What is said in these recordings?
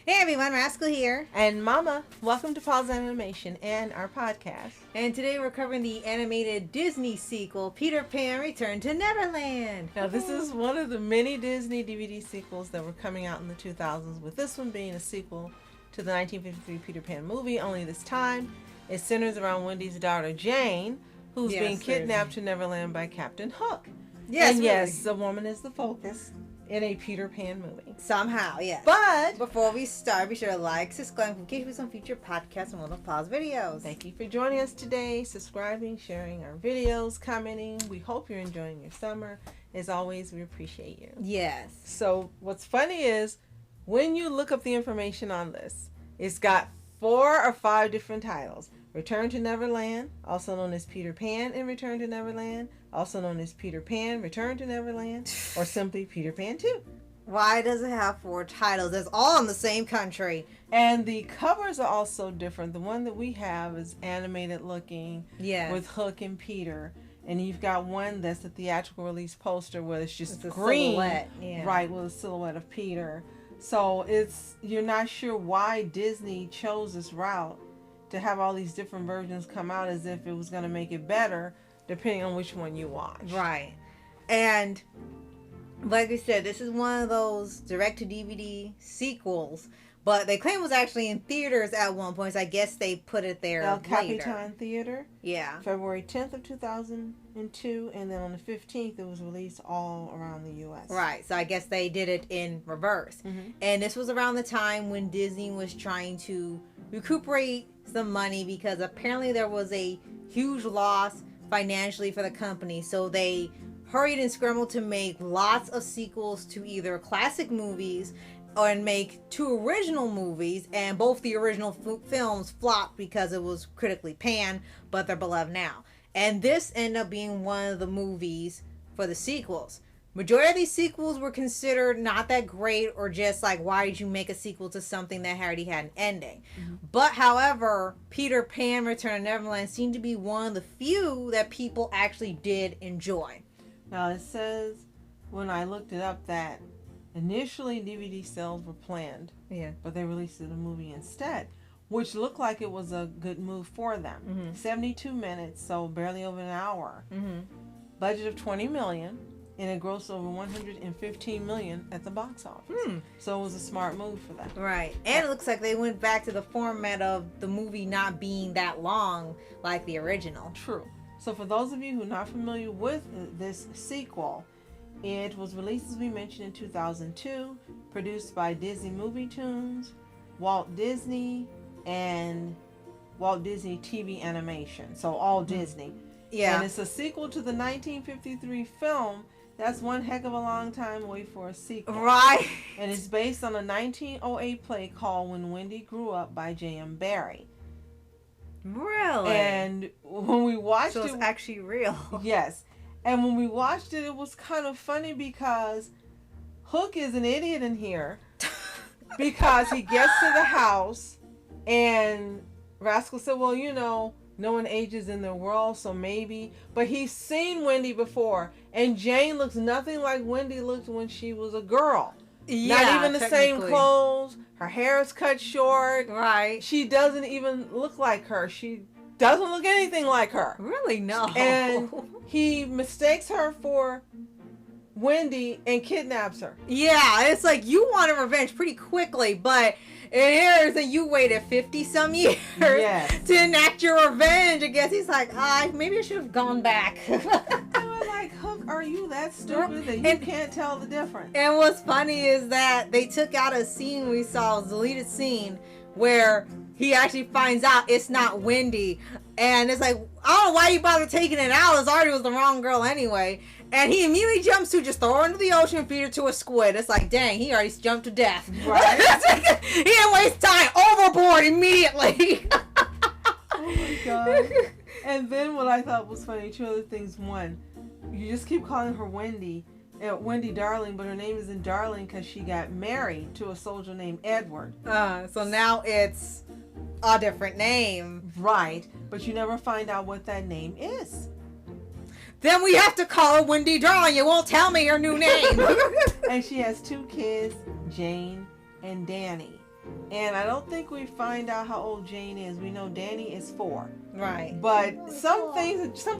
Hey everyone, Rascal here. And Mama, welcome to Paws On Animation and our podcast. And today we're covering the animated Disney sequel, Peter Pan Return to Neverland. Now this is one of the many Disney DVD sequels that were coming out in the 2000s, with this one being a sequel to the 1953 Peter Pan movie, only this time it centers around Wendy's daughter Jane, who's being kidnapped to Neverland by Captain Hook. Yes, and really. yes, the woman is the focus in a Peter Pan movie. Somehow, yes. But before we start, be sure to like, subscribe, in case we some future podcasts and one of Paws videos. Thank you for joining us today, subscribing, sharing our videos, commenting. We hope you're enjoying your summer. As always, we appreciate you. Yes. So what's funny is when you look up the information on this, it's got 4 or 5 different titles. Return to Neverland, also known as Peter Pan and Return to Neverland, also known as Peter Pan, Return to Neverland, or simply Peter Pan 2. Why does it have 4 titles? It's all in the same country. And the covers are also different. The one that we have is animated looking, with Hook and Peter. And you've got one that's a theatrical release poster where it's just green, silhouette. Right, with a silhouette of Peter. So you're not sure why Disney chose this route to have all these different versions come out, as if it was going to make it better depending on which one you watch. Right. And like we said, this is one of those direct-to-DVD sequels, but they claim it was actually in theaters at one point, so I guess they put it there El later. Capitan Theater. Yeah. February 10th of 2002, and then on the 15th it was released all around the U.S. Right, so I guess they did it in reverse. Mm-hmm. And this was around the time when Disney was trying to recuperate some money, because apparently there was a huge loss financially for the company, so they hurried and scrambled to make lots of sequels to either classic movies or make 2 original movies, and both the original films flopped because it was critically panned, but they're beloved now. And this ended up being one of the movies for the sequels. Majority of these sequels were considered not that great, or just like, why did you make a sequel to something that already had an ending? Mm-hmm. But however, Peter Pan Return to Neverland seemed to be one of the few that people actually did enjoy. Now it says, when I looked it up, that initially DVD sales were planned, but they released it a movie instead, which looked like it was a good move for them. Mm-hmm. 72 minutes, so barely over an hour. Mm-hmm. Budget of $20 million. And it grossed over $115 million at the box office. So it was a smart move for them. Right. And it looks like they went back to the format of the movie not being that long like the original. True. So for those of you who are not familiar with this sequel, it was released, as we mentioned, in 2002, produced by Disney Movie Tunes, Walt Disney, and Walt Disney TV Animation. So all Disney. Yeah. And it's a sequel to the 1953 film. That's one heck of a long time away for a sequel. Right. And it's based on a 1908 play called When Wendy Grew Up by J.M. Barrie. Really? And when we watched it... So it's actually real. Yes. And when we watched it, it was kind of funny because Hook is an idiot in here. Because he gets to the house and Rascal said, well, you know, no one ages in their world, so maybe. But he's seen Wendy before, and Jane looks nothing like Wendy looked when she was a girl. Yeah, not even the same clothes. Her hair is cut short. Right. She doesn't even look like her. She doesn't look anything like her. Really? No. And he mistakes her for Wendy and kidnaps her. Yeah, it's like you wanted revenge pretty quickly, but it is that you waited 50-some years to enact your revenge. I guess he's like, maybe I should have gone back. I'm like, Hook, are you that stupid that you can't tell the difference? And what's funny is that they took out a scene we saw, a deleted scene, where he actually finds out it's not Wendy. And it's like, I don't know why you bother taking it out. It already was the wrong girl anyway. And he immediately jumps to just throw her into the ocean and feed her to a squid. It's like, dang, he already jumped to death. Right. He didn't waste time. Overboard immediately. Oh my God. And then what I thought was funny, 2 other things. One, you just keep calling her Wendy, Darling, but her name isn't Darling because she got married to a soldier named Edward. So now it's a different name. Right. But you never find out what that name is. Then we have to call her Wendy Darling. You won't tell me her new name. And she has 2 kids, Jane and Danny. And I don't think we find out how old Jane is. We know Danny is 4. Right. But some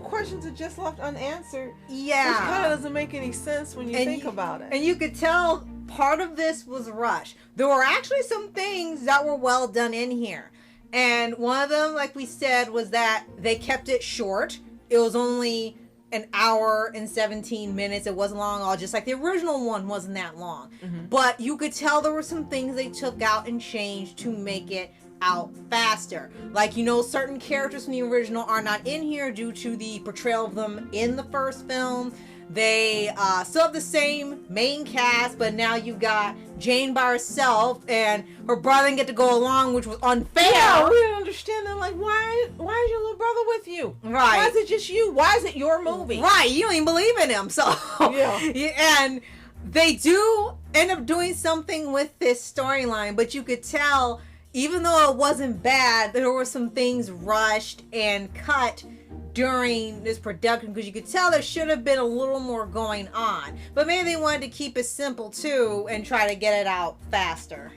questions are just left unanswered. Yeah. Which kind of doesn't make any sense when you think about it. And you could tell part of this was rushed. There were actually some things that were well done in here. And one of them, like we said, was that they kept it short. It was only an hour and 17 minutes. It wasn't long at all, just like the original one wasn't that long. Mm-hmm. But you could tell there were some things they took out and changed to make it out faster. Like, certain characters from the original are not in here due to the portrayal of them in the first film. They still have the same main cast, but now you've got Jane by herself, and her brother didn't get to go along, which was unfair. Yeah, we didn't understand that. Like, why is your little brother with you? Right. Why is it just you? Why is it your movie? Right. You don't even believe in him. So, yeah. And they do end up doing something with this storyline, but you could tell, even though it wasn't bad, there were some things rushed and cut during this production, because you could tell there should have been a little more going on. But maybe they wanted to keep it simple too and try to get it out faster,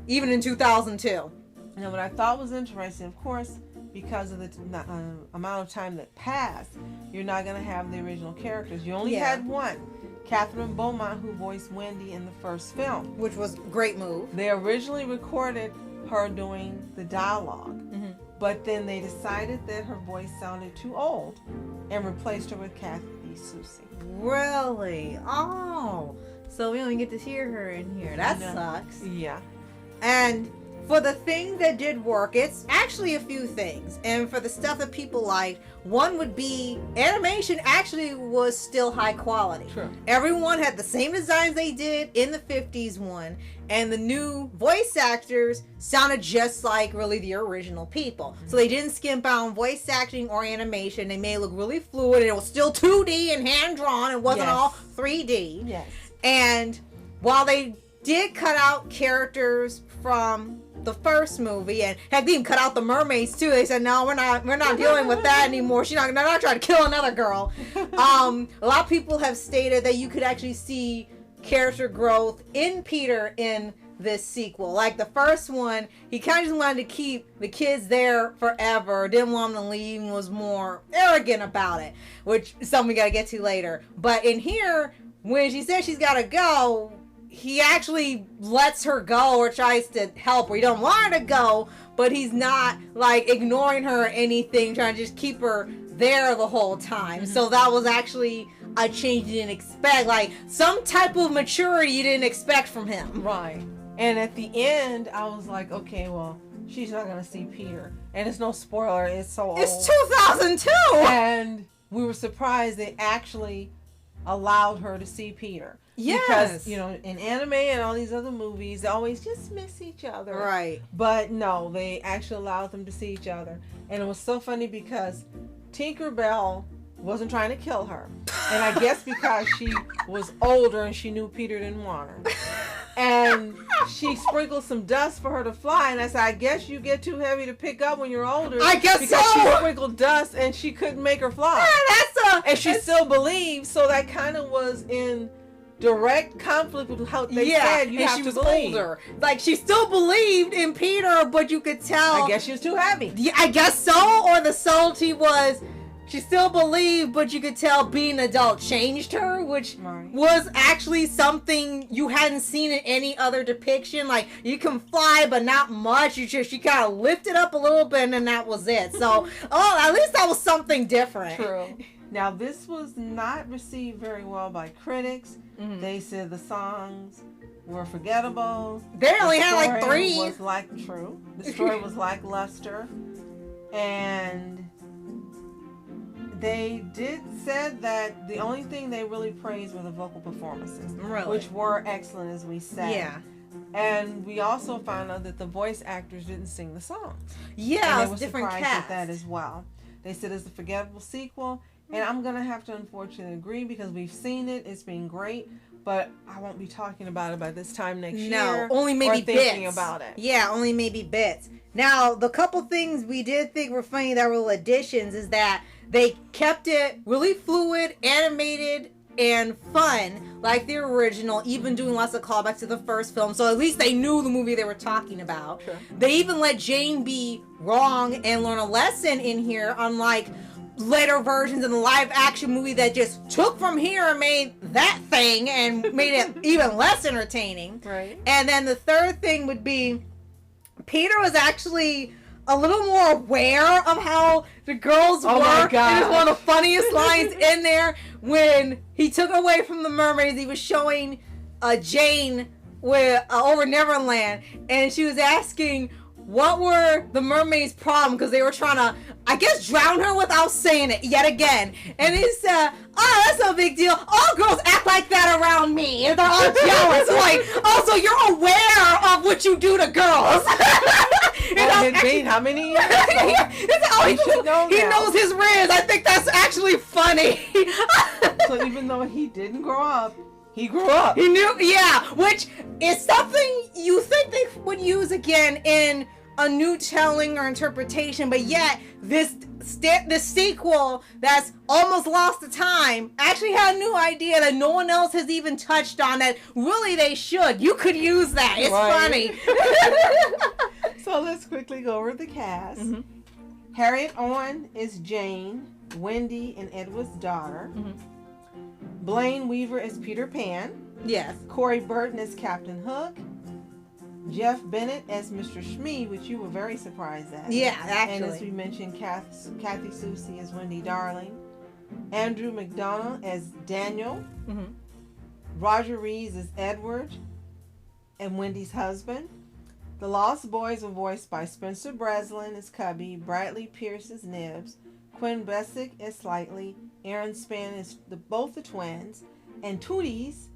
even in 2002. Now, what I thought was interesting, of course, because of the amount of time that passed, you're not going to have the original characters. You only had one, Catherine Beaumont, who voiced Wendy in the first film, which was a great move. They originally recorded her doing the dialogue. Mm-hmm. But then they decided that her voice sounded too old and replaced her with Kathy Soucie. Really? Oh. So we only get to hear her in here. That sucks. Yeah. And for the thing that did work, it's actually a few things. And for the stuff that people liked, one would be animation actually was still high quality. True. Everyone had the same designs they did in the 50s one. And the new voice actors sounded just like really the original people. Mm-hmm. So they didn't skimp out on voice acting or animation. They made it look really fluid. And it was still 2D and hand-drawn. It wasn't all 3D. Yes. And while they did cut out characters from the first movie, and heck, they even cut out the mermaids too. They said, no, we're not dealing with that anymore. They're not trying to kill another girl. A lot of people have stated that you could actually see character growth in Peter in this sequel. Like the first one, he kind of just wanted to keep the kids there forever, didn't want them to leave, and was more arrogant about it, which is something we got to get to later. But in here, when she says she's got to go, he actually lets her go or tries to help her. He don't want her to go, but he's not like ignoring her or anything, trying to just keep her there the whole time. Mm-hmm. So that was actually a change you didn't expect, like some type of maturity you didn't expect from him. Right. And at the end, I was like, okay, well, she's not going to see Peter. And it's no spoiler, it's so old. It's 2002! And we were surprised they actually allowed her to see Peter. Yes. Because, in anime and all these other movies, they always just miss each other. Right. But no, they actually allowed them to see each other. And it was so funny because Tinkerbell wasn't trying to kill her. And I guess because she was older and she knew Peter didn't want her. And she sprinkled some dust for her to fly. And I said, I guess you get too heavy to pick up when you're older. I guess because so. She sprinkled dust and she couldn't make her fly. Yeah, and she still believed. So that kind of was in direct conflict with how they said you have to believe. Older. Like, she still believed in Peter, but you could tell. I guess she was too heavy. Yeah, I guess so. Or the subtlety was, she still believed, but you could tell being an adult changed her, which was actually something you hadn't seen in any other depiction. Like, you can fly, but not much. You kind of lifted up a little bit, and then that was it. So, at least that was something different. True. Now, this was not received very well by critics. Mm-hmm. They said the songs were forgettable. They only had like 3. The story was lackluster. And they said that the only thing they really praised were the vocal performances. Really? Which were excellent, as we said. Yeah. And we also found out that the voice actors didn't sing the songs. Yeah, and it was different surprised cast. at that as well. They said it's a forgettable sequel. And I'm going to have to unfortunately agree because we've seen it. It's been great. But I won't be talking about it by this time next year. No, only maybe thinking bits. about it. Yeah, only maybe bits. Now, the couple things we did think were funny that were additions is that they kept it really fluid, animated, and fun like the original, even doing lots of callbacks to the first film, so at least they knew the movie they were talking about. Sure. They even let Jane be wrong and learn a lesson in here, unlike later versions in the live action movie that just took from here and made that thing and made it even less entertaining. Right. And then the third thing would be Peter was actually a little more aware of how the girls were. My God. It was one of the funniest lines in there when he took away from the mermaids. He was showing Jane over Neverland, and she was asking what were the mermaids' problem, because they were trying to, I guess, drown her without saying it yet again. And he said, oh, that's no big deal. All girls act like that around me. And they're all jealous. Like, oh, so you're aware of what you do to girls. How many years? He knows his Riz. I think that's actually funny. So even though he didn't grow up, he grew up. He knew, yeah, which is something you think they would use again in a new telling or interpretation, but yet this sequel that's almost lost to time actually had a new idea that no one else has even touched on, that really they should. You could use that. It's funny. So let's quickly go over the cast. Mm-hmm. Harriet Owen is Jane, Wendy and Edward's daughter. Mm-hmm. Blaine Weaver is Peter Pan. Yes. Corey Burton is Captain Hook. Jeff Bennett as Mr. Shmee, which you were very surprised at. Yeah, actually. And as we mentioned, Kathy Susie as Wendy Darling. Andrew McDonough as Daniel. Mm-hmm. Roger Rees as Edward and Wendy's husband. The Lost Boys were voiced by Spencer Breslin as Cubby, Bradley Pierce as Nibs, Quinn Bessick as Slightly, Aaron Spann as both the twins, and Toodles,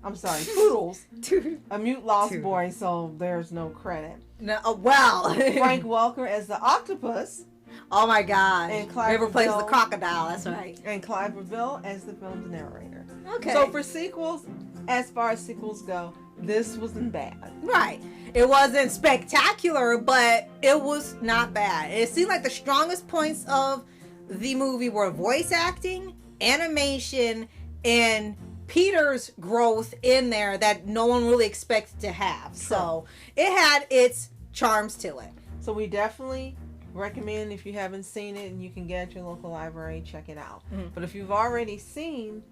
a mute lost boy, so there's no credit. No, well. Frank Welker as the octopus. Oh my gosh. And Clive Never plays the crocodile, that's right. And Clive Reville as the film's narrator. Okay. So for sequels, as far as sequels go, this wasn't bad. Right. It wasn't spectacular, but it was not bad. It seemed like the strongest points of the movie were voice acting, animation, and Peter's growth in there that no one really expected to have. So it had its charms to it. So we definitely recommend, if you haven't seen it and you can get it at your local library, check it out. Mm-hmm. But if you've already seen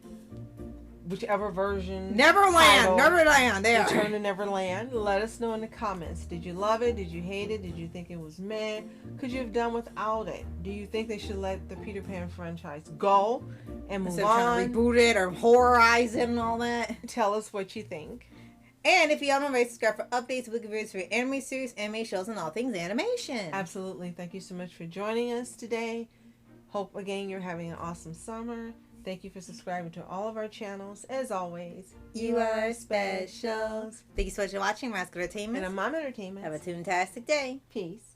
whichever version, Neverland, there. Return to Neverland, let us know in the comments. Did you love it? Did you hate it? Did you think it was meh? Could you have done without it? Do you think they should let the Peter Pan franchise go and move on? Trying to reboot it or horrorize it and all that. Tell us what you think. And if you haven't already, subscribe for updates, weekly videos for your anime series, anime shows, and all things animation. Absolutely. Thank you so much for joining us today. Hope, again, you're having an awesome summer. Thank you for subscribing to all of our channels. As always, you are special. Thank you so much for watching Rascal Entertainment. And I'm Mom Entertainment. Have a toontastic day. Peace.